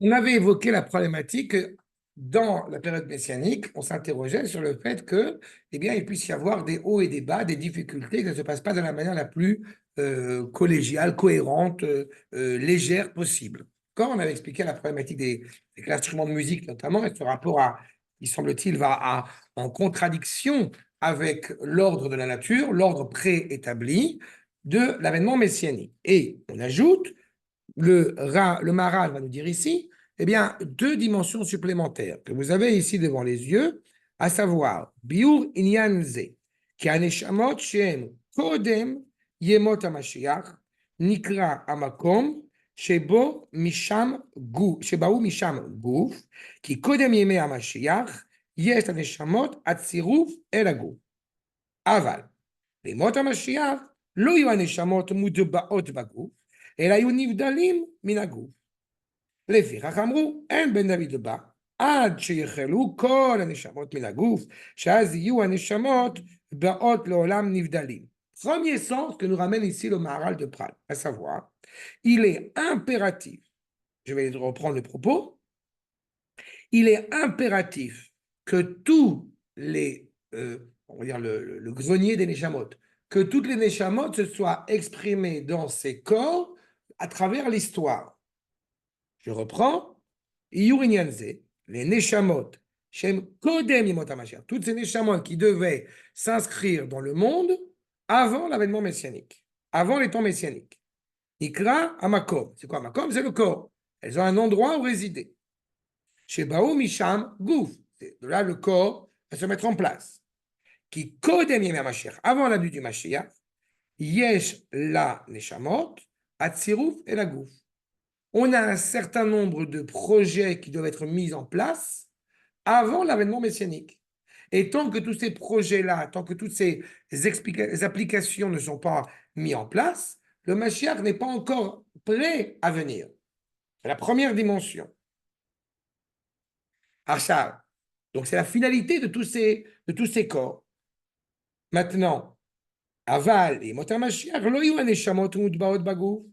On avait évoqué la problématique que dans la période messianique, on s'interrogeait sur le fait que, eh bien, il puisse y avoir des hauts et des bas, des difficultés, que ça ne se passe pas de la manière la plus collégiale, cohérente, légère possible. Quand on avait expliqué la problématique des instruments de musique, notamment, et ce rapport à, il semble-t-il, en contradiction avec l'ordre de la nature, l'ordre préétabli de l'avènement messianique. Et on ajoute le Maharal va nous dire ici, eh bien, deux dimensions supplémentaires que vous avez ici devant les yeux, à savoir, Biur Inyan Ze, qui Aneshamot Shem Kodem Yemot HaMashiach, Nikra Amakom, Shebo Misham Guf, Shebaou Misham Guf, qui Kodem Yeme HaMashiach, Yesh Aneshamot Atziruf El Aguf. Aval, לימות המשיח לא יהיו הנשמות מוטבעות בגוף, אלא יהיו נבדלים מן הגוף. לפיכך אמרו, אין בן דוד בא, עד שיחלו כל הנשמות מן הגוף, שאז יהיו הנשמות באות לעולם נבדלים. Premier sens que nous ramène ici le Maharal de Prague, à savoir, il est impératif, je vais reprendre le propos, il est impératif que tous les, on va dire le grenier des Neshamot, que toutes les Neshamot se soient exprimées dans ces corps à travers l'histoire. Je reprends, Iyurinyanze, les Neshamot, Shem Kodem Yimot HaMashiach, toutes ces Neshamot qui devaient s'inscrire dans le monde avant l'avènement messianique, avant les temps messianiques. Ikra Amakom, c'est quoi Amakom? C'est le corps. Elles ont un endroit où résider. Shebaou Misham Gouf. De là, le corps va se mettre en place. Qui Kodem Yemei HaMashiach, avant la nuit du Mashiach, Yesh la Neshamot, Atziruf et la Gouf. On a un certain nombre de projets qui doivent être mis en place avant l'avènement messianique. Et tant que tous ces projets-là, tant que toutes ces applications ne sont pas mis en place, le Mashiach n'est pas encore prêt à venir. C'est la première dimension. Achar. Donc, c'est la finalité de tous ces corps. Maintenant, Aval et Motam Mashiach, lo yu aneshamot mutbaot bagouf,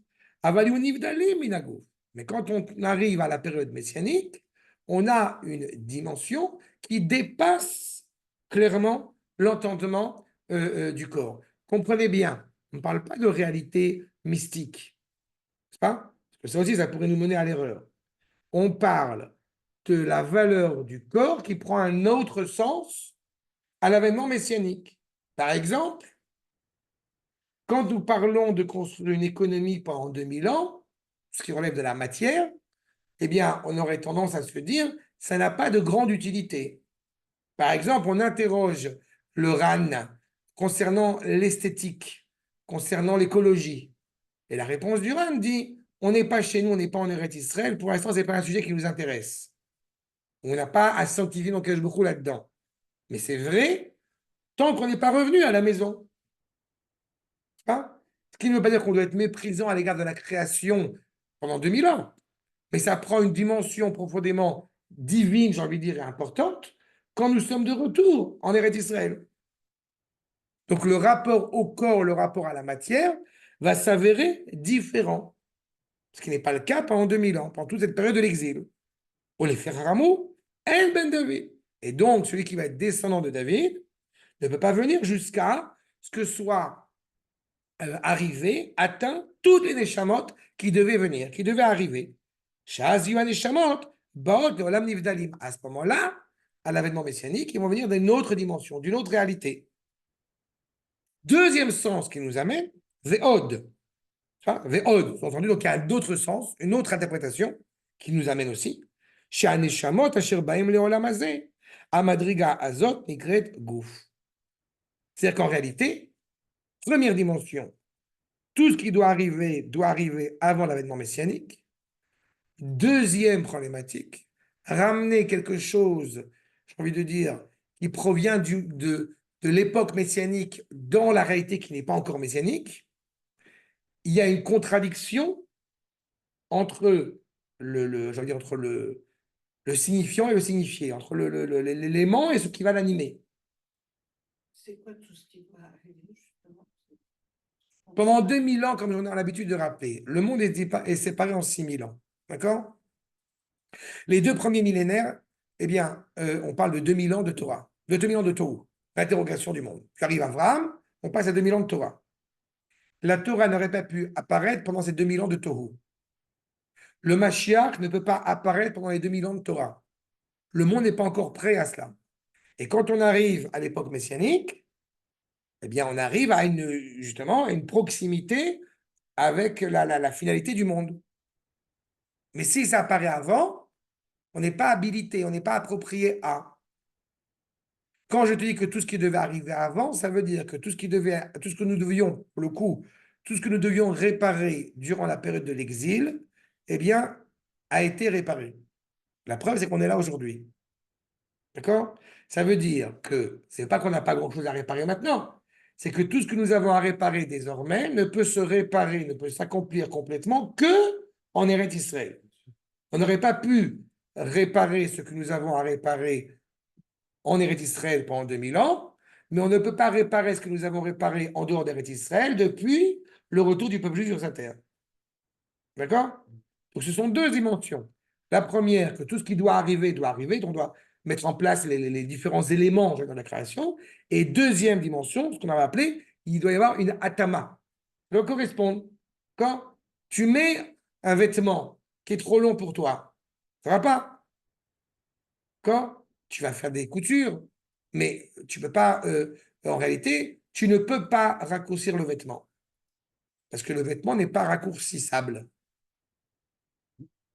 aval yu nivdalim minagouf. Mais quand on arrive à la période messianique, on a une dimension qui dépasse clairement l'entendement du corps. Comprenez bien, on ne parle pas de réalité mystique, n'est-ce pas? Parce que ça aussi, ça pourrait nous mener à l'erreur. On parle de la valeur du corps qui prend un autre sens à l'avènement messianique. Par exemple, quand nous parlons de construire une économie pendant 2000 ans, ce qui relève de la matière, eh bien, on aurait tendance à se dire, ça n'a pas de grande utilité. Par exemple, on interroge le RAN concernant l'esthétique, concernant l'écologie. Et la réponse du RAN dit, on n'est pas chez nous, on n'est pas en Eretz Israël, pour l'instant, ce n'est pas un sujet qui nous intéresse. On n'a pas à sanctifier nos beaucoup là-dedans. Mais c'est vrai, tant qu'on n'est pas revenu à la maison. Hein. Ce qui ne veut pas dire qu'on doit être méprisant à l'égard de la création pendant 2000 ans. Mais ça prend une dimension profondément divine, j'ai envie de dire, et importante, quand nous sommes de retour en Eretz Israël. Donc le rapport au corps, le rapport à la matière, va s'avérer différent. Ce qui n'est pas le cas pendant 2000 ans, pendant toute cette période de l'exil. On les fait Ramou, El Ben David. Et donc, celui qui va être descendant de David ne peut pas venir jusqu'à ce que soit arrivé, atteint toutes les Neshamot qui devaient venir, qui devaient arriver. Shaz Neshamot, Baot Olam Nivdalim. À ce moment-là, à l'avènement messianique, ils vont venir d'une autre dimension, d'une autre réalité. Deuxième sens qui nous amène, Ve'od. Ve'od, entendu, donc il y a d'autres sens, une autre interprétation qui nous amène aussi. She'aneshamot asher baim le'olam hazeh, amadriga azot nikret guf. C'est-à-dire qu'en réalité, première dimension, tout ce qui doit arriver avant l'avènement messianique. Deuxième problématique, ramener quelque chose, j'ai envie de dire, qui provient de l'époque messianique dans la réalité qui n'est pas encore messianique. Il y a une contradiction entre entre le signifiant et le signifié, entre l'élément et ce qui va l'animer. C'est quoi tout ce qui va arriver, justement? Pendant 2000 ans, comme on a l'habitude de rappeler, le monde est séparé en 6000 ans. D'accord? Les 2 premiers millénaires, eh bien, on parle de 2000 ans de Torah, de 2000 ans de Torah, l'interrogation du monde. Puis arrive Abraham, on passe à 2000 ans de Torah. La Torah n'aurait pas pu apparaître pendant ces 2000 ans de Torah. Le Mashiach ne peut pas apparaître pendant les 2000 ans de Torah. Le monde n'est pas encore prêt à cela. Et quand on arrive à l'époque messianique, eh bien, on arrive à justement à une proximité avec la finalité du monde. Mais si ça apparaît avant, on n'est pas habilité, on n'est pas approprié à. Quand je te dis que tout ce qui devait arriver avant, ça veut dire que tout ce que nous devions, pour le coup, tout ce que nous devions réparer durant la période de l'exil, eh bien, a été réparé. La preuve, c'est qu'on est là aujourd'hui. D'accord? Ça veut dire que c'est pas qu'on n'a pas grand-chose à réparer maintenant, c'est que tout ce que nous avons à réparer désormais ne peut se réparer, ne peut s'accomplir complètement que en Eretz Israël. On n'aurait pas pu réparer ce que nous avons à réparer en Eretz Israël pendant 2000 ans, mais on ne peut pas réparer ce que nous avons réparé en dehors d'Eretz Israël depuis le retour du peuple juif sur sa terre. D'accord? Donc ce sont 2 dimensions. La première, que tout ce qui doit arriver, on doit mettre en place les différents éléments dans la création. Et deuxième dimension, ce qu'on avait appelé, il doit y avoir une atama. Ça doit correspondre. Quand tu mets un vêtement qui est trop long pour toi, ça ne va pas. Quand tu vas faire des coutures, mais tu peux pas, en réalité, tu ne peux pas raccourcir le vêtement. Parce que le vêtement n'est pas raccourcissable.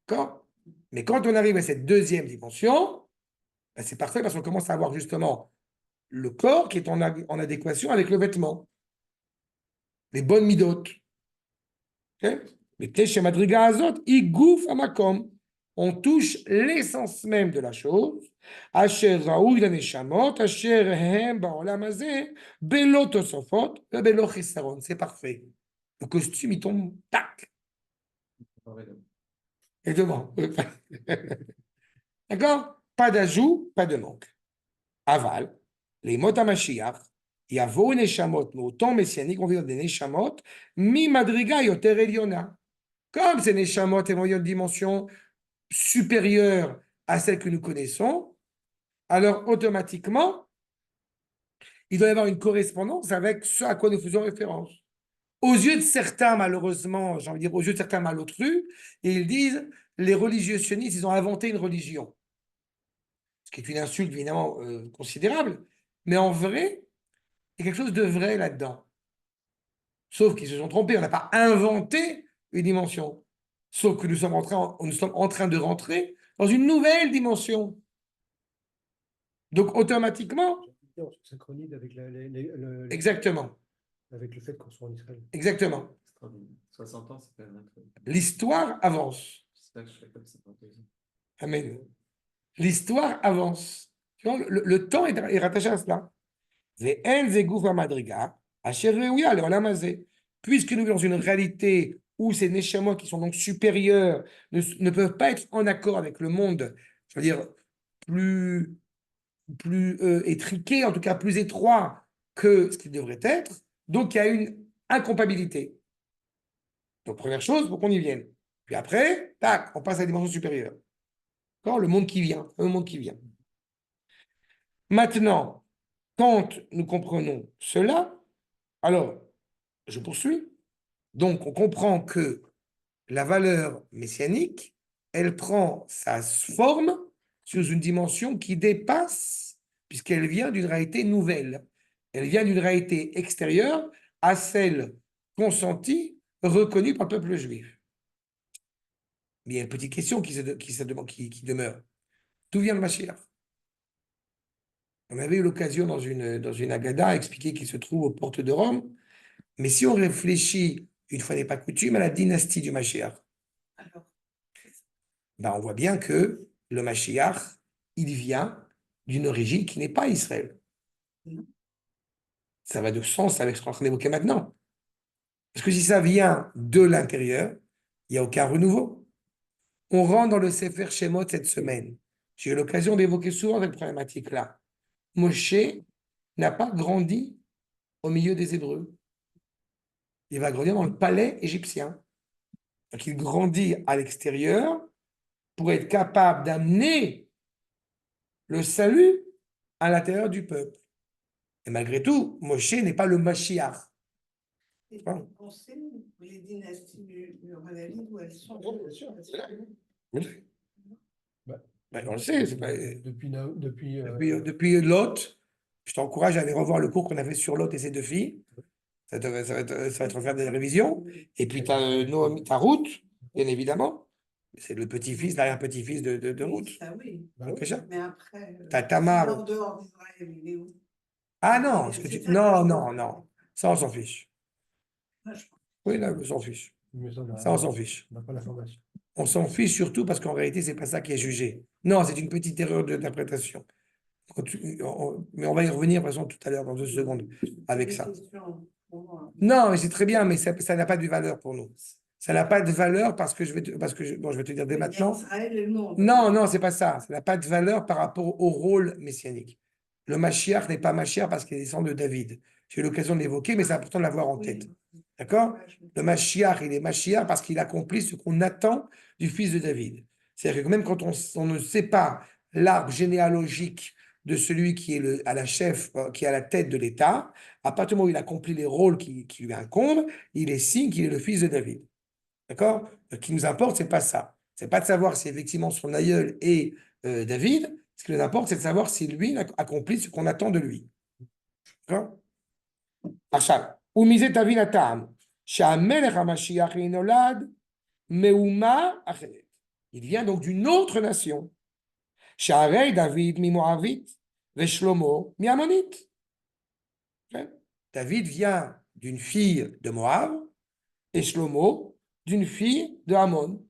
D'accord? Mais quand on arrive à cette deuxième dimension, ben c'est parfait parce qu'on commence à avoir justement le corps qui est en adéquation avec le vêtement. Les bonnes midotes. Okay? Mais chez Madriga Azot, igouf amakom. On touche l'essence même de la chose. Asher raoui la neshamot, asher hem ba'olam hazeh, belo tosofot, belo chisaron. C'est parfait. Le costume, il tombe, tac, et devant. D'accord? Pas d'ajout, pas de manque. Aval, les mots à Mashiach, il y a vos neshamot, mais au temps messianique, on veut dire des neshamot, mi madriga yoter eliona. Comme ces neshamot vont une dimension supérieure à celle que nous connaissons, alors automatiquement, il doit y avoir une correspondance avec ce à quoi nous faisons référence. Aux yeux de certains, malheureusement, j'ai envie de dire aux yeux de certains malotrus, et ils disent, les religieux sionistes, ils ont inventé une religion. Ce qui est une insulte évidemment considérable, mais en vrai, il y a quelque chose de vrai là-dedans. Sauf qu'ils se sont trompés, on n'a pas inventé une dimension. Sauf que nous sommes en train de rentrer dans une nouvelle dimension. Donc automatiquement, On se synchronise avec, exactement, avec le fait qu'on soit en Israël. exactement. 60 ans, c'est quand même un truc. L'histoire avance. J'espère que je serai comme ça dans 2 ans. Amen. L'histoire avance. Tu vois, le temps est rattaché à cela. Puisque nous vivons dans une réalité où ces neshamot qui sont donc supérieurs ne peuvent pas être en accord avec le monde, je veux dire, plus étriqué, en tout cas plus étroit que ce qu'il devrait être, donc il y a une incompatibilité. Donc première chose, pour qu'on y vienne. Puis après, tac, on passe à la dimension supérieure. Le monde qui vient, le monde qui vient. Maintenant, quand nous comprenons cela, alors, je poursuis. Donc, on comprend que la valeur messianique, elle prend sa forme sous une dimension qui dépasse, puisqu'elle vient d'une réalité nouvelle. Elle vient d'une réalité extérieure à celle consentie, reconnue par le peuple juif. Mais il y a une petite question qui demeure. D'où vient le Mashiach? On avait eu l'occasion dans une Agada à expliquer qu'il se trouve aux portes de Rome. Mais si on réfléchit, une fois n'est pas coutume, à la dynastie du Mashiach, Alors, ben on voit bien que le Mashiach, il vient d'une origine qui n'est pas Israël. Non. Ça va de sens avec ce qu'on est en train d'évoquer maintenant. Parce que si ça vient de l'intérieur, il n'y a aucun renouveau. On rentre dans le Sefer Shemot cette semaine. J'ai eu l'occasion d'évoquer souvent cette problématique-là. Moshe n'a pas grandi au milieu des Hébreux. Il va grandir dans le palais égyptien. Donc il grandit à l'extérieur pour être capable d'amener le salut à l'intérieur du peuple. Et malgré tout, Moshe n'est pas le Mashiach. Et Ah. on sait les dynasties du roi David où elles sont. Bien sûr, c'est là. Oui. Bah, Ben, on le sait, c'est pas- depuis Lot, je t'encourage à aller revoir le cours qu'on a fait sur Lot et ses deux filles. Ça va te refaire des révisions. Et puis, tu as Ruth, bien évidemment. C'est le petit-fils, l'arrière-petit-fils de Ruth. Ça, oui. Donc, déjà. Mais après, T'as Tamar. en dehors d'Israël, il est où? Ah non, non. Ça, on s'en fiche. Moi, je pense. Oui, là, on s'en fiche. Ça, on s'en fiche. On n'a pas l'information. On s'en fiche surtout parce qu'en réalité, c'est pas ça qui est jugé. Non, c'est une petite erreur d'interprétation. Mais on va y revenir de toute façon tout à l'heure, dans 2 secondes, avec ça. Non, mais c'est très bien, mais ça n'a pas de valeur pour nous. Ça n'a pas de valeur parce que je vais te dire dès maintenant. Non, c'est pas ça. Ça n'a pas de valeur par rapport au rôle messianique. Le Mashiach n'est pas Mashiach parce qu'il descend de David. J'ai eu l'occasion de l'évoquer, mais c'est important de l'avoir en tête. D'accord? Le Mashiach, il est Mashiach parce qu'il accomplit ce qu'on attend du fils de David. C'est-à-dire que même quand on ne sait pas l'arbre généalogique de celui qui est à la tête de l'État, à partir du moment où il accomplit les rôles qui lui incombent, il est signe qu'il est le fils de David. D'accord? Ce qui nous importe, c'est pas ça. C'est pas de savoir si effectivement son aïeul est David. Ce qui nous importe, c'est de savoir si lui accomplit ce qu'on attend de lui. D'accord? עכשיו, ומזה תבין הטעם, שהמלך המשיח נולד מאומה אחרת. Il vient donc d'une autre nation. שהרי דוד ממואבית ושלמה מעמונית. David vient d'une fille de Moab et Shlomo d'une fille de Ammon.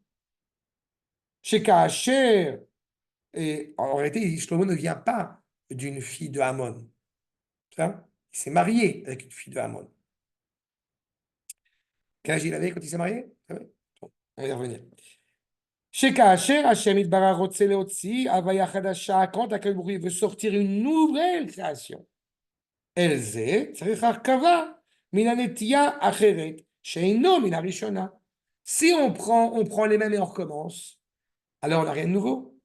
Chez Kacher, et en réalité, Shlomo ne vient pas d'une fille de Ammon. Il s'est marié avec une fille de Ammon. Quel âge il avait quand il s'est marié? Bon, on va y revenir. שכאשר השם יתברך רוצה להוציא הוויה חדשה, quand הקדוש ברוך הוא veut sortir une nouvelle création, אל זה צריך הרכבה מן הנטייה אחרת, שאינו מן הראשונה. Si on prend les mêmes et on recommence, alors on n'a rien de nouveau.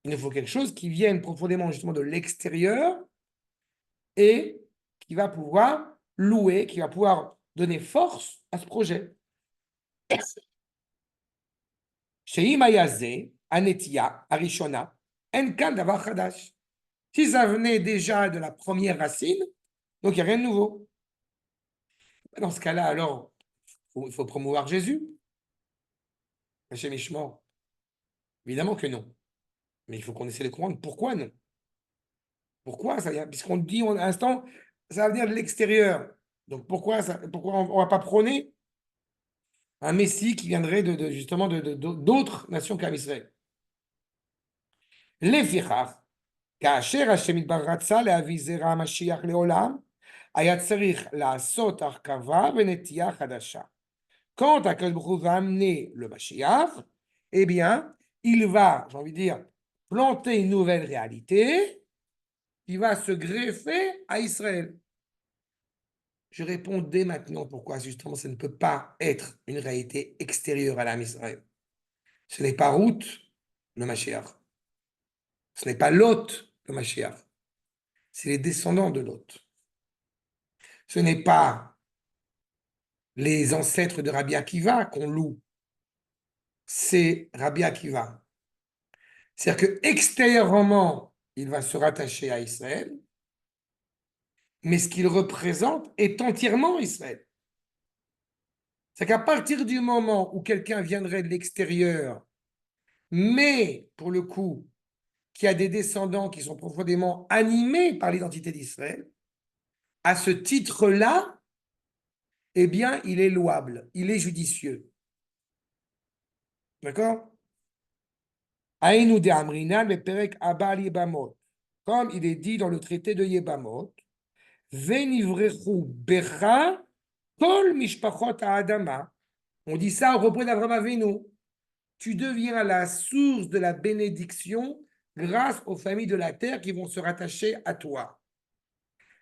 Il nous faut quelque chose qui vienne profondément justement de l'extérieur et qui va pouvoir louer, qui va pouvoir donner force à ce projet. Si ça venait déjà de la première racine, donc il n'y a rien de nouveau. Dans ce cas-là, alors, il faut promouvoir Jésus. Évidemment que non. Mais il faut qu'on essaie de comprendre pourquoi non. Pourquoi ça vient? Puisqu'on dit à l'instant, ça va venir de l'extérieur. Donc pourquoi on ne va pas prôner un Messie qui viendrait justement d'autres nations qu'Israël? לפיכך, כאשר השם יתברך רצה להביא זרע המשיח לעולם, היה צריך לעשות הרכבה ונטייה חדשה. Quand הקדוש ברוך הוא va amener le Mashiach, eh bien, il va, j'ai envie de dire, planter une nouvelle réalité qui va se greffer à Israël. Je réponds dès maintenant pourquoi justement ça ne peut pas être une réalité extérieure à l'âme Israël. Ce n'est pas Ruth, le Mashiach. Ce n'est pas Lot, le Mashiach. C'est les descendants de Lot. Ce n'est pas les ancêtres de Rabbi Akiva qu'on loue. C'est Rabbi Akiva. C'est-à-dire qu'extérieurement, il va se rattacher à Israël, mais ce qu'il représente est entièrement Israël. C'est qu'à partir du moment où quelqu'un viendrait de l'extérieur, mais pour le coup, qui a des descendants qui sont profondément animés par l'identité d'Israël, à ce titre-là, eh bien, il est louable, il est judicieux. D'accord? Aïnou de Amrina, le Perek Abba Yebamot, comme il est dit dans le traité de Yebamot, Venivrechu Becha Kol Mishpachot Adama. On dit ça au propos d'Abraham Avinu. Tu deviens la source de la bénédiction grâce aux familles de la terre qui vont se rattacher à toi.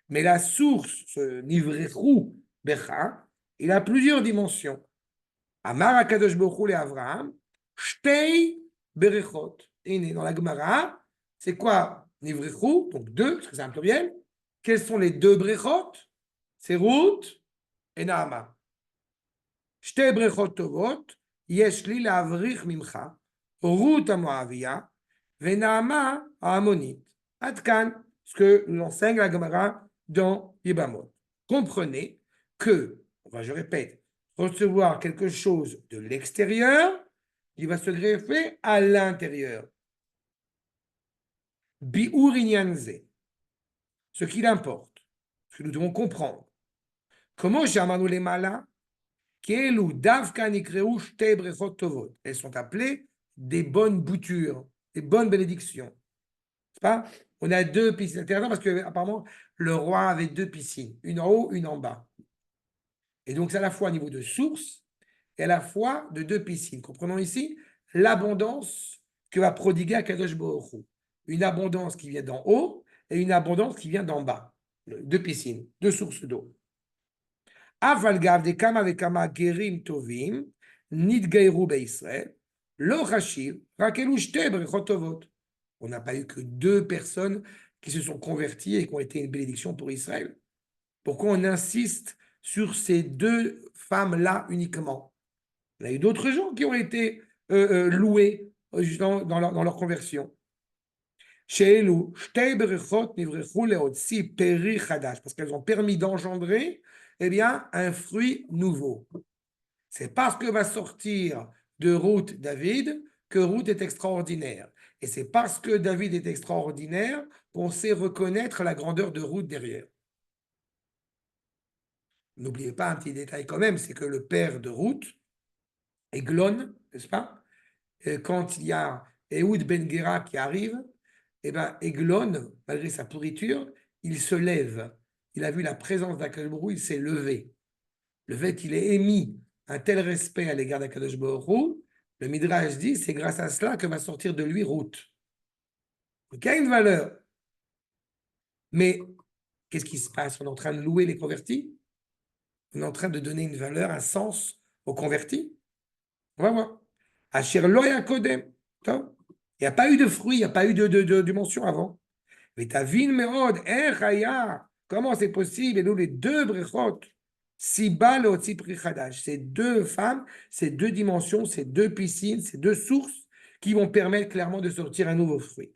Mais la source, ce Nivrechu Becha, il a plusieurs dimensions. Amar Akadosh Baruch Hu le Avraham, Shtei berechot. Et dans la Gemara, c'est quoi nivrechu? Donc deux, parce que c'est un pluriel. Quels sont les deux brechot? C'est Ruth et Naama. Shte brechot tovot, yesh li la'avrich mimcha, Ruth ha-Moavia, ve Naama ha-Ammonite. Adkan, ce que nous enseigne la Gemara dans Yibamot. Comprenez que, je répète, recevoir quelque chose de l'extérieur, il va se greffer à l'intérieur. Bi'ur inyan ze. Ce qu'il importe, ce que nous devons comprendre. Comment Shamanu les malins, Kelu davka nikreu shte brechot tovot. Elles sont appelées des bonnes boutures, des bonnes bénédictions. C'est pas? On a deux piscines. C'est intéressant parce que apparemment le roi avait deux piscines, une en haut, une en bas. Et donc c'est à la fois au niveau de source et à la fois de deux piscines. Comprenons ici l'abondance que va prodiguer Akadosh Baruch Hu. Une abondance qui vient d'en haut et une abondance qui vient d'en bas. Deux piscines, deux sources d'eau. Avalgav de kama vekama gerim tovim nidgeiru beIsraël lo chashiv rakelu shte brechot tovot. On n'a pas eu que deux personnes qui se sont converties et qui ont été une bénédiction pour Israël. Pourquoi on insiste sur ces deux femmes-là uniquement? Il y a eu d'autres gens qui ont été loués dans leur conversion. Parce qu'elles ont permis d'engendrer un fruit nouveau. C'est parce que va sortir de Ruth David que Ruth est extraordinaire. Et c'est parce que David est extraordinaire qu'on sait reconnaître la grandeur de Ruth derrière. N'oubliez pas un petit détail quand même, c'est que le père de Ruth, Eglon, n'est-ce pas? Quand il y a Ehud Ben Gera qui arrive, Eglon, malgré sa pourriture, il se lève. Il a vu la présence d'Akadosh Baruch Hu, il s'est levé. Le fait qu'il ait émis un tel respect à l'égard d'Akadosh Baruch Hu, le Midrash dit, c'est grâce à cela que va sortir de lui Ruth. Donc il y a une valeur. Mais qu'est-ce qui se passe? On est en train de louer les convertis? On est en train de donner une valeur, un sens aux convertis? On va voir. Asher lo yakodem. Il n'y a pas eu de fruit, il n'y a pas eu de dimension avant. Mais ta vin meod, comment c'est possible? Et nous, les deux brechot, Siba le Otsi Pri Chadash, ces deux femmes, ces deux dimensions, ces deux piscines, ces deux sources qui vont permettre clairement de sortir un nouveau fruit.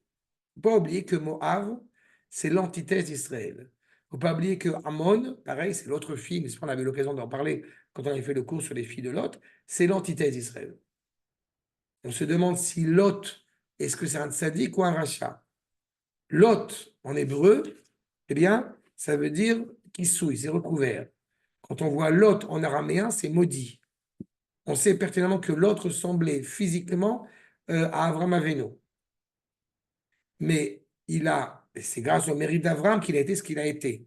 Il ne faut pas oublier que Moab, c'est l'antithèse d'Israël. Il ne faut pas oublier que Ammon, pareil, c'est l'autre fille, mais on avait l'occasion d'en parler quand on avait fait le cours sur les filles de Lot, c'est l'antithèse d'Israël. On se demande si Lot, est-ce que c'est un tzaddik ou un rachat? Lot, en hébreu, eh bien, ça veut dire qu'il souille, c'est recouvert. Quand on voit Lot en araméen, c'est maudit. On sait pertinemment que Lot ressemblait physiquement à Avram Avinu. Mais c'est grâce au mérite d'Avram qu'il a été ce qu'il a été.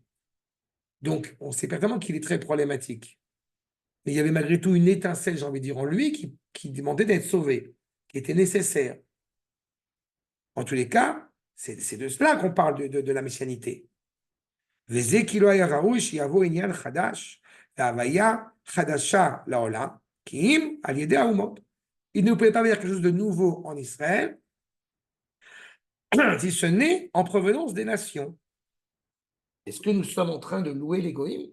Donc, on sait pertinemment qu'il est très problématique. Mais il y avait malgré tout une étincelle, j'ai envie de dire, en lui qui demandait d'être sauvé, qui était nécessaire. En tous les cas, c'est de cela qu'on parle de la messianité. Il ne pouvait pas dire quelque chose de nouveau en Israël si ce n'est en provenance des nations. Est-ce que nous sommes en train de louer les goïms?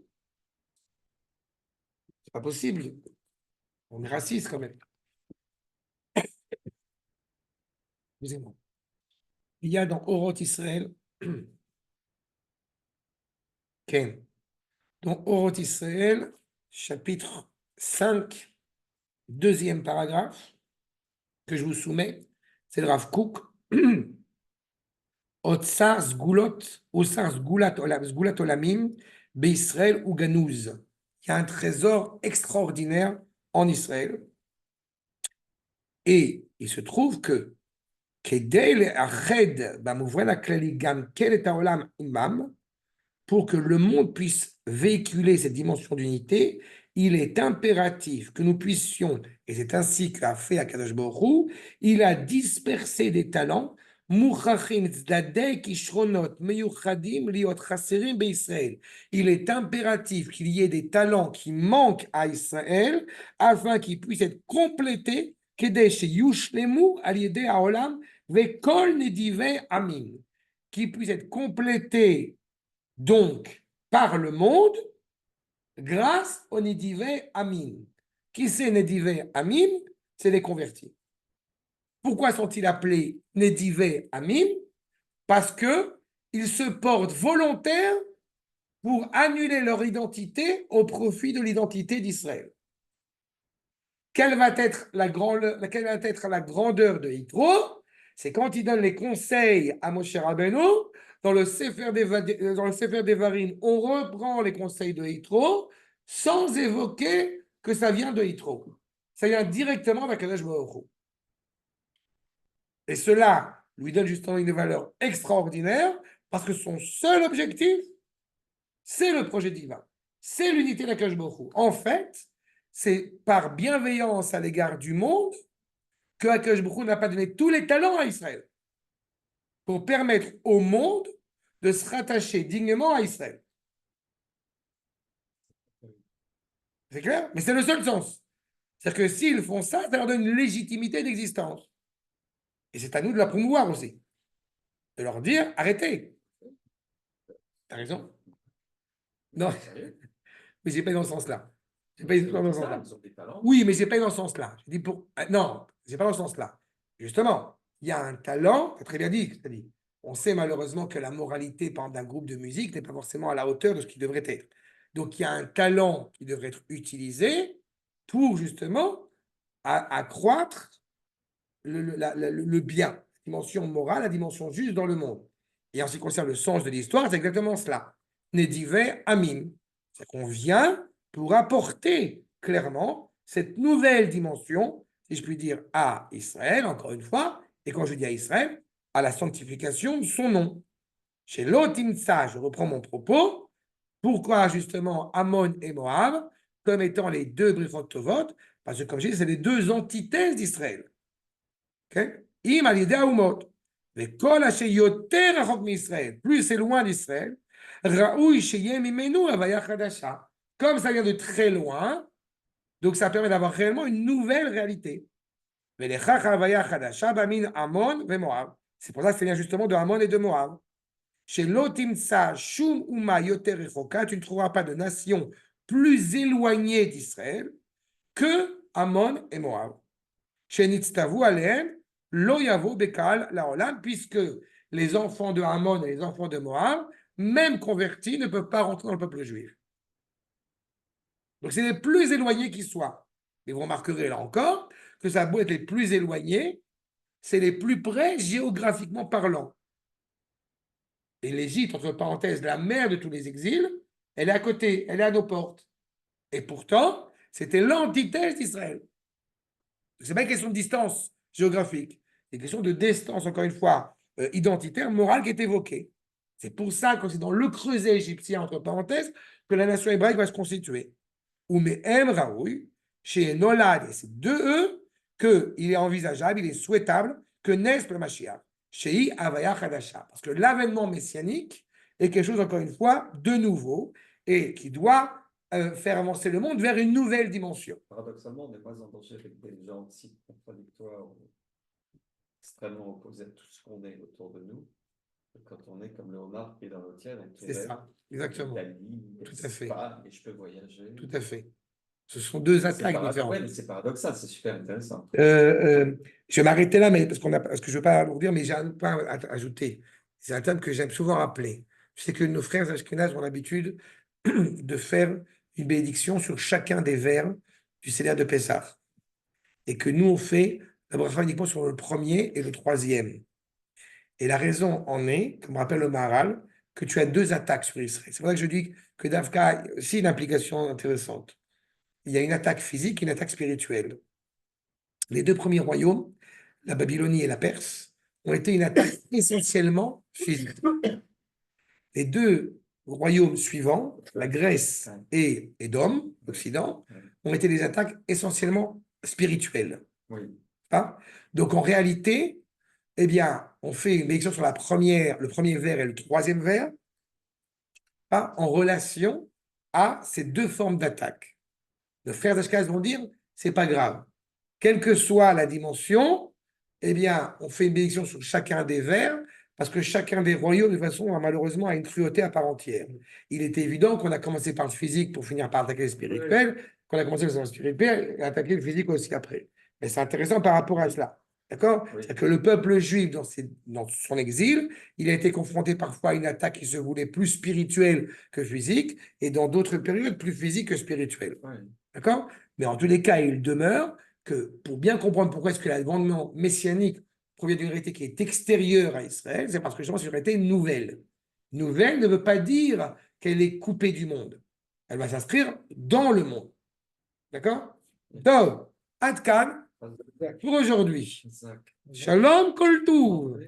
C'est pas possible. On est raciste quand même. Excusez-moi. Il y a dans Oroth Israël, Ken, dans Oroth Israël, chapitre 5, deuxième paragraphe, que je vous soumets, c'est le Rav Kook. Otsar Sgulat Olamim, Israël ou Ganouz. Il y a un trésor extraordinaire en Israël. Et il se trouve que pour que le monde puisse véhiculer cette dimension d'unité, il est impératif que nous puissions, et c'est ainsi qu'a fait Akadosh Baruch Hu, il a dispersé des talents, il est impératif qu'il y ait des talents qui manquent à Israël afin qu'ils puissent être complétés כדי שיושלמו על ידי העולם וכל נדיבי עמים, qui puisse être complété donc par le monde grâce aux Nedivé Amim. Qui c'est Nedivé Amim? C'est les convertis. Pourquoi sont-ils appelés Nedivé Amim? Parce qu'ils se portent volontaires pour annuler leur identité au profit de l'identité d'Israël. Quelle va être la grandeur de Yitro? C'est quand il donne les conseils à Moshe Rabbeinu. Dans le Sefer Devarim, on reprend les conseils de Yitro sans évoquer que ça vient de Yitro. Ça vient directement d'Akadosh Baruch Hu. Et cela lui donne justement une valeur extraordinaire parce que son seul objectif, c'est le projet divin. C'est l'unité d'Akadosh Baruch Hu. En fait, c'est par bienveillance à l'égard du monde que Akadosh Baruch Hu n'a pas donné tous les talents à Israël pour permettre au monde de se rattacher dignement à Israël. C'est clair? Mais c'est le seul sens. C'est-à-dire que s'ils font ça, ça leur donne une légitimité d'existence. Et c'est à nous de la promouvoir aussi. De leur dire, arrêtez. T'as raison. Non, mais j'ai pas dans ce sens-là. J'ai pas dans ce sens-là. Oui, mais j'ai pas dans ce sens-là. Je dis pour... Non, j'ai pas dans ce sens-là. Justement, il y a un talent, tu as très bien dit, c'est-à-dire, on sait malheureusement que la moralité d'un groupe de musique n'est pas forcément à la hauteur de ce qu'il devrait être. Donc, il y a un talent qui devrait être utilisé pour justement accroître le bien, la dimension morale, la dimension juste dans le monde. Et en ce qui concerne le sens de l'histoire, c'est exactement cela. Nedivé Amim. C'est qu'on vient pour apporter clairement cette nouvelle dimension, si je puis dire, à Israël, encore une fois, et quand je dis à Israël, à la sanctification de son nom. Chez l'Otimsa, je reprends mon propos, pourquoi justement Ammon et Moab, comme étant les deux Brichot Tovot, parce que comme je dis, c'est les deux antithèses d'Israël. Im al yedei haumot, vekol asher yoter rachok mi'Israël, plus c'est loin d'Israël, raoui sheyeh mimenu havaya chadasha. Comme ça vient de très loin, donc ça permet d'avoir réellement une nouvelle réalité. Velechach havaya chadasha bamin Ammon ve Moab. C'est pour ça que ça vient justement de Ammon et de Moab. Chez l'Otimsa shum uma yoter rechoka, tu ne trouveras pas de nation plus éloignée d'Israël que Ammon et Moab. Chez Nitztavu alehem lo yavo bekal laolam, puisque les enfants de Ammon et les enfants de Moab, même convertis, ne peuvent pas rentrer dans le peuple juif. Donc c'est les plus éloignés qui soient. Et vous remarquerez là encore que ça a beau être les plus éloignés, c'est les plus près géographiquement parlant. Et l'Égypte, entre parenthèses, la mère de tous les exils, elle est à côté, elle est à nos portes. Et pourtant, c'était l'antithèse d'Israël. Ce n'est pas une question de distance géographique, c'est une question de distance, encore une fois, identitaire, morale qui est évoquée. C'est pour ça que c'est dans le creuset égyptien, entre parenthèses, que la nation hébraïque va se constituer. Ou Me'em Raoui, chez Nolad, et c'est de eux qu'il est envisageable, il est souhaitable que naisse le Mashiach. Chez Havaya Chadasha. Parce que l'avènement messianique est quelque chose, encore une fois, de nouveau et qui doit faire avancer le monde vers une nouvelle dimension. Paradoxalement, on n'est pas en danger avec des gens si contradictoires ou extrêmement opposés à tout ce qu'on est autour de nous. Quand on est comme le homard qui est dans l'eau tienne, c'est ça, exactement. Tout à fait. Et je peux voyager. Tout à fait. Ce sont deux attaques différentes. Ouais, mais c'est paradoxal, c'est super intéressant. Je vais m'arrêter là, mais parce que je ne veux pas alourdir, mais j'ai un point à ajouter. C'est un terme que j'aime souvent rappeler. Je sais que nos frères ashkénazes ont l'habitude de faire une bénédiction sur chacun des vers du Seder de Pessah. Et que nous, on fait la bracha uniquement sur le premier et le troisième. Et la raison en est, comme rappelle le Maharal, que tu as deux attaques sur Israël. C'est pour ça que je dis que Davka a aussi une implication intéressante. Il y a une attaque physique et une attaque spirituelle. Les deux premiers royaumes, la Babylonie et la Perse, ont été une attaque essentiellement physique. Les deux royaumes suivants, la Grèce et Édom, l'Occident, ont été des attaques essentiellement spirituelles. Oui. Hein? Donc en réalité, eh bien, on fait une bénédiction sur le premier vers et le troisième vers, hein, en relation à ces deux formes d'attaque. Les frères d'Ashkenaz vont dire, c'est pas grave. quelle que soit la dimension, eh bien, on fait une bénédiction sur chacun des vers, parce que chacun des royaumes, de toute façon, malheureusement, a une cruauté à part entière. Il est évident qu'on a commencé par le physique pour finir par attaquer le spirituel, qu'on a commencé par le spirituel et attaquer le physique aussi après. Mais c'est intéressant par rapport à cela. D'accord? Oui. C'est-à-dire que le peuple juif, dans son exil, il a été confronté parfois à une attaque qui se voulait plus spirituelle que physique, et dans d'autres périodes, plus physique que spirituelle. Ouais. D'accord? Mais en tous les cas, il demeure que pour bien comprendre pourquoi est-ce que l'avènement messianique provient d'une réalité qui est extérieure à Israël, c'est parce que justement c'est une réalité nouvelle. Nouvelle ne veut pas dire qu'elle est coupée du monde. Elle va s'inscrire dans le monde. D'accord? Donc, Adkan pour aujourd'hui. Exact. Shalom Kol Tuv.